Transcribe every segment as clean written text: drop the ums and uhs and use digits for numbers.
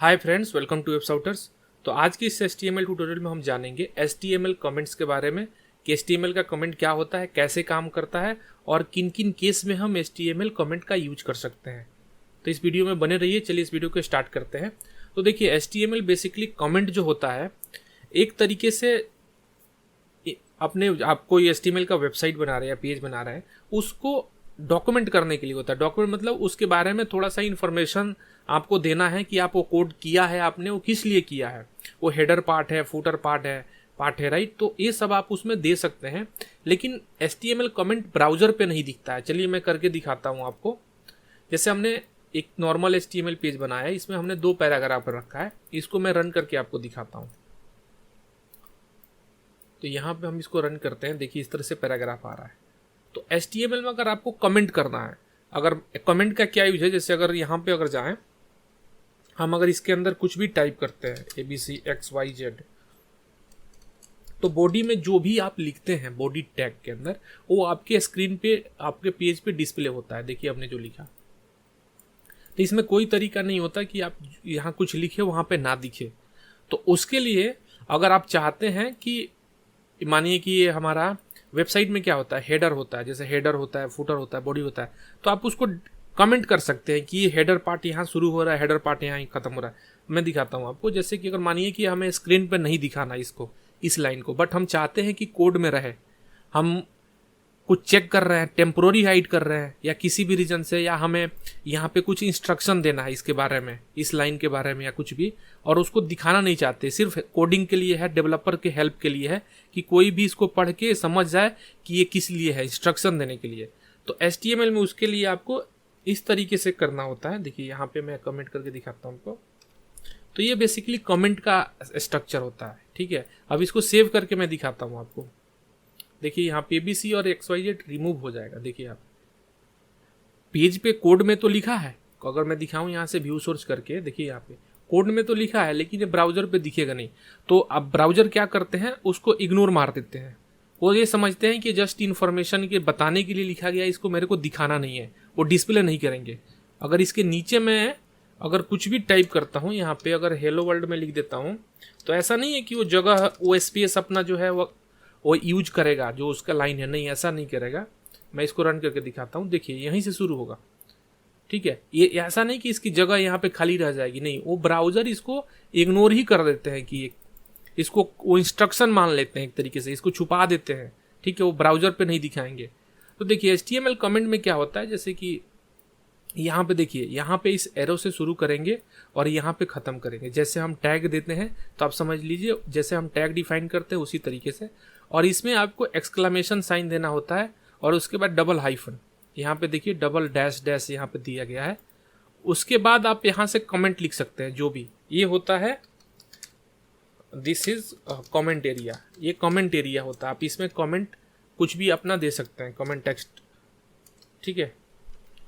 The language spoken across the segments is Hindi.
हाय फ्रेंड्स, वेलकम टू वेबसाउटर्स। तो आज की इस HTML ट्यूटोरियल में हम जानेंगे HTML कमेंट्स के बारे में कि HTML का कमेंट क्या होता है, कैसे काम करता है और किन किन केस में हम HTML कमेंट का यूज कर सकते हैं। तो इस वीडियो में बने रहिए। चलिए इस वीडियो को स्टार्ट करते हैं। तो देखिए, HTML बेसिकली कमेंट जो होता है एक तरीके से आप कोई HTML का वेबसाइट बना रहे हैं या पेज बना रहे हैं, उसको डॉक्यूमेंट करने के लिए होता है। डॉक्यूमेंट मतलब उसके बारे में थोड़ा सा इन्फॉर्मेशन आपको देना है कि आप वो कोड किया है, आपने वो किस लिए किया है, वो हेडर पार्ट है, फूटर पार्ट है, राइट। तो ये सब आप उसमें दे सकते हैं, लेकिन HTML कमेंट ब्राउजर पे नहीं दिखता है। चलिए मैं करके दिखाता हूँ आपको। जैसे हमने एक नॉर्मल HTML पेज बनाया है, इसमें हमने 2 पैराग्राफ रखा है। इसको मैं रन करके आपको दिखाता हूँ। तो यहाँ पे हम इसको रन करते हैं। देखिए इस तरह से पैराग्राफ आ रहा है। तो HTML में अगर आपको कमेंट करना है, अगर कमेंट का क्या यूज है, जैसे अगर यहाँ पे अगर जाएं, हम अगर इसके अंदर कुछ भी टाइप करते हैं ABCXYZ, तो बॉडी में जो भी आप लिखते हैं बॉडी टैग के अंदर, वो आपके स्क्रीन पे, आपके पेज पे डिस्प्ले होता है। देखिए हमने जो लिखा, तो इसमें कोई तरीका नहीं होता कि आप यहाँ कुछ लिखे वहाँ पे ना दिखे। तो उसके लिए अगर आप चाहते हैं कि मानिए कि ये हमारा वेबसाइट में क्या होता है, हेडर होता है, जैसे हेडर होता है, फुटर होता है, बॉडी होता है, तो आप उसको कमेंट कर सकते हैं कि ये हेडर पार्ट यहाँ शुरू हो रहा है, हेडर पार्ट यहाँ खत्म हो रहा है। मैं दिखाता हूँ आपको। जैसे कि अगर मानिए कि हमें स्क्रीन पर नहीं दिखाना इसको, इस लाइन को, बट हम चाहते हैं कि कोड में रहे, हम कुछ चेक कर रहे हैं, टेम्पोररी हाइड कर रहे हैं या किसी भी रीजन से, या हमें यहाँ पे कुछ इंस्ट्रक्शन देना है इसके बारे में, इस लाइन के बारे में या कुछ भी, और उसको दिखाना नहीं चाहते, सिर्फ कोडिंग के लिए है, डेवलपर के हेल्प के लिए है कि कोई भी इसको पढ़ के समझ जाए कि ये किस लिए है, इंस्ट्रक्शन देने के लिए। तो HTML में उसके लिए आपको इस तरीके से करना होता है। देखिए यहाँ पे मैं कमेंट करके दिखाता हूँ आपको। तो ये बेसिकली कमेंट का स्ट्रक्चर होता है, ठीक है। अब इसको सेव करके मैं दिखाता हूँ आपको। देखिए यहाँ पे ABC और XYZ रिमूव हो जाएगा। देखिए आप पेज पे कोड में तो लिखा है, अगर मैं दिखाऊं यहाँ से व्यू सोर्स करके, देखिए यहाँ पे कोड में तो लिखा है, लेकिन ये ब्राउजर पे दिखेगा नहीं। तो अब ब्राउजर क्या करते हैं, उसको इग्नोर मार देते हैं। वो ये समझते हैं कि जस्ट इन्फॉर्मेशन के बताने के लिए लिखा गया, इसको मेरे को दिखाना नहीं है, वो डिस्प्ले नहीं करेंगे। अगर इसके नीचे मैं अगर कुछ भी टाइप करता हूँ, यहाँ पे अगर हेलो वर्ल्ड में लिख देता हूँ, तो ऐसा नहीं है कि वो जगह, वो स्पेस अपना जो है वो यूज करेगा, जो उसका लाइन है, नहीं, ऐसा नहीं करेगा। मैं इसको रन करके दिखाता हूँ। देखिए यहीं से शुरू होगा, ठीक है। ये ऐसा नहीं कि इसकी जगह यहाँ पे खाली रह जाएगी, नहीं, वो ब्राउजर इसको इग्नोर ही कर देते हैं कि इसको वो इंस्ट्रक्शन मान लेते हैं एक तरीके से, इसको छुपा देते हैं, ठीक है, वो ब्राउजर पे नहीं दिखाएंगे। तो देखिए HTML कमेंट में क्या होता है, जैसे कि यहाँ पे देखिए, यहाँ पे इस एरो से शुरू करेंगे और यहाँ पे खत्म करेंगे। जैसे हम टैग देते हैं, तो आप समझ लीजिए जैसे हम टैग डिफाइन करते हैं उसी तरीके से। और इसमें आपको एक्सक्लेमेशन साइन देना होता है, और उसके बाद डबल हाइफन, यहाँ पे देखिए डबल डैश डैश यहाँ पे दिया गया है। उसके बाद आप यहाँ से कमेंट लिख सकते हैं, जो भी ये होता है, दिस इज कमेंट एरिया। ये कमेंट एरिया होता है, आप इसमें कमेंट कुछ भी अपना दे सकते हैं, कमेंट टेक्स्ट, ठीक है।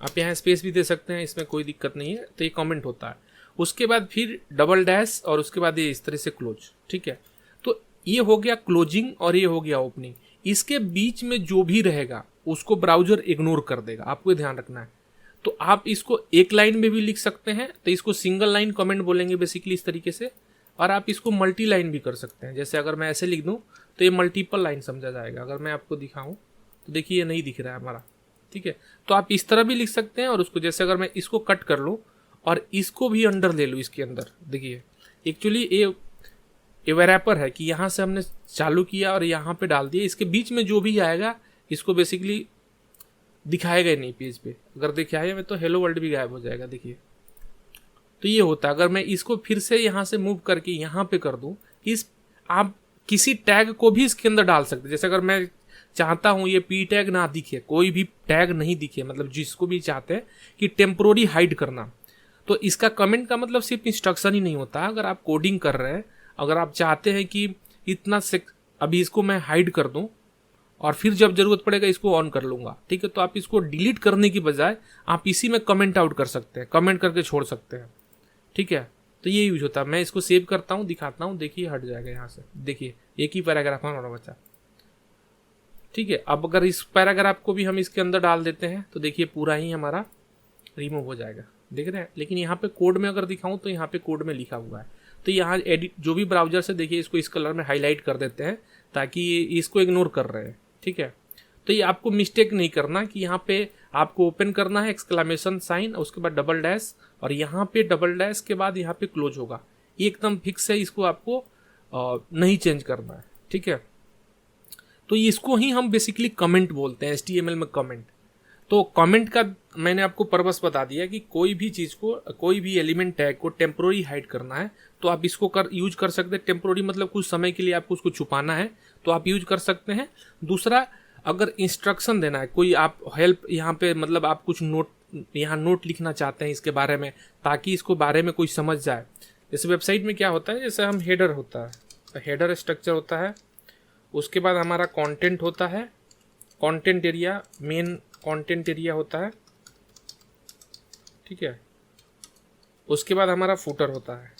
आप यहाँ स्पेस भी दे सकते हैं, इसमें कोई दिक्कत नहीं है। तो ये कमेंट होता है। उसके बाद फिर डबल डैश, और उसके बाद ये इस तरह से क्लोज, ठीक है। तो ये हो गया क्लोजिंग और ये हो गया ओपनिंग। इसके बीच में जो भी रहेगा उसको ब्राउजर इग्नोर कर देगा, आपको ध्यान रखना है। तो आप इसको एक लाइन में भी लिख सकते हैं, तो इसको सिंगल लाइन कमेंट बोलेंगे बेसिकली इस तरीके से। और आप इसको मल्टी लाइन भी कर सकते हैं, जैसे अगर मैं ऐसे लिख दूं तो ये मल्टीपल लाइन समझा जाएगा। अगर मैं आपको दिखाऊं तो देखिए ये नहीं दिख रहा है हमारा, ठीक है। तो आप इस तरह भी लिख सकते हैं, और उसको जैसे अगर मैं इसको कट कर लूँ और इसको भी अंडर ले लूँ इसके अंदर, देखिए एक्चुअली ये रैपर है कि यहाँ से हमने चालू किया और यहाँ पे डाल दिया। इसके बीच में जो भी आएगा इसको बेसिकली दिखाएगा ही नहीं पेज पे। अगर दिखाए में तो हेलो वर्ल्ड भी गायब हो जाएगा, देखिए। तो ये होता है। अगर मैं इसको फिर से यहाँ से मूव करके यहाँ पे कर दूं, आप किसी टैग को भी इसके अंदर डाल सकते हैं। जैसे अगर मैं चाहता हूं ये P टैग ना दिखे, कोई भी टैग नहीं दिखे, मतलब जिसको भी चाहते हैं कि टेम्पोररी हाइड करना, तो इसका कमेंट का मतलब सिर्फ इंस्ट्रक्शन ही नहीं होता। अगर आप कोडिंग कर रहे हैं, अगर आप चाहते हैं कि इतना से अभी इसको मैं हाइड कर दूं और फिर जब जरूरत पड़ेगा इसको ऑन कर लूंगा, ठीक है, तो आप इसको डिलीट करने की बजाय आप इसी में कमेंट आउट कर सकते हैं, कमेंट करके छोड़ सकते हैं, ठीक है। तो ये यूज होता है। मैं इसको सेव करता हूँ, दिखाता हूँ, देखिए हट जाएगा यहाँ से। देखिए एक ही पैराग्राफ हमारा बचा। ठीक है, अब अगर इस पैराग्राफ को भी हम इसके अंदर डाल देते हैं तो देखिए पूरा ही हमारा रिमूव हो जाएगा, देख रहे हैं। लेकिन यहाँ पे कोड में अगर दिखाऊं तो यहाँ पे कोड में लिखा हुआ है, तो यहाँ एडिट जो भी ब्राउजर से देखिए इसको इस कलर में हाईलाइट कर देते हैं ताकि इसको इग्नोर कर रहे हैं, ठीक है। तो ये आपको मिस्टेक नहीं करना कि यहाँ पे आपको ओपन करना है एक्सक्लेमेशन साइन, उसके बाद डबल डैश, और यहाँ पे डबल डैश के बाद यहाँ पे क्लोज होगा, ये एकदम फिक्स है, इसको आपको नहीं चेंज करना है, ठीक है। तो इसको ही हम बेसिकली कमेंट बोलते हैं HTML में, कमेंट। तो कमेंट का मैंने आपको पर्पस बता दिया कि कोई भी चीज़ को, कोई भी एलिमेंट टैग को टेम्पोररी हाइड करना है तो आप इसको यूज कर सकते हैं। टेम्पोररी मतलब कुछ समय के लिए आपको उसको छुपाना है तो आप यूज कर सकते हैं। दूसरा, अगर इंस्ट्रक्शन देना है, कोई आप हेल्प यहाँ पे मतलब आप कुछ यहाँ नोट लिखना चाहते हैं इसके बारे में ताकि इसको बारे में कोई समझ जाए। जैसे वेबसाइट में क्या होता है, जैसे हम हेडर होता है, हेडर स्ट्रक्चर होता है, उसके बाद हमारा कंटेंट होता है, content area, main content area होता है, ठीक है। उसके बाद हमारा फुटर होता है।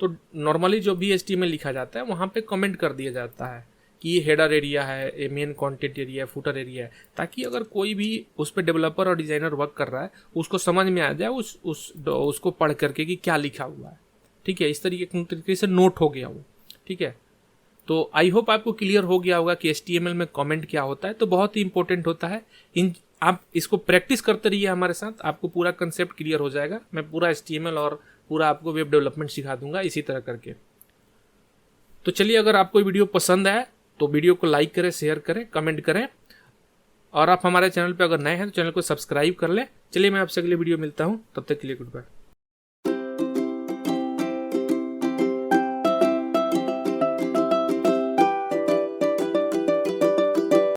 तो नॉर्मली जो भी HTML लिखा जाता है वहाँ पे कमेंट कर दिया जाता है कि ये हेडर एरिया है, ये मेन कंटेंट एरिया है, फुटर एरिया है, ताकि अगर कोई भी उस पर डेवलपर और डिज़ाइनर वर्क कर रहा है उसको समझ में आ जाए उसको पढ़ करके कि क्या लिखा हुआ है, ठीक है। इस तरीके से नोट हो गया वो, ठीक है। तो आई होप आपको क्लियर हो गया होगा कि HTML में कमेंट क्या होता है। तो बहुत ही इंपॉर्टेंट होता है, आप इसको प्रैक्टिस करते रहिए हमारे साथ, आपको पूरा कंसेप्ट क्लियर हो जाएगा। मैं पूरा HTML और पूरा आपको वेब डेवलपमेंट सिखा दूंगा इसी तरह करके। तो चलिए, अगर आपको वीडियो पसंद आए तो वीडियो को लाइक करें, शेयर करें, कमेंट करें, और आप हमारे चैनल पर अगर नए हैं तो चैनल को सब्सक्राइब कर लें। चलिए, मैं आपसे अगले वीडियो मिलता हूँ, तब तक के लिए गुड बाय।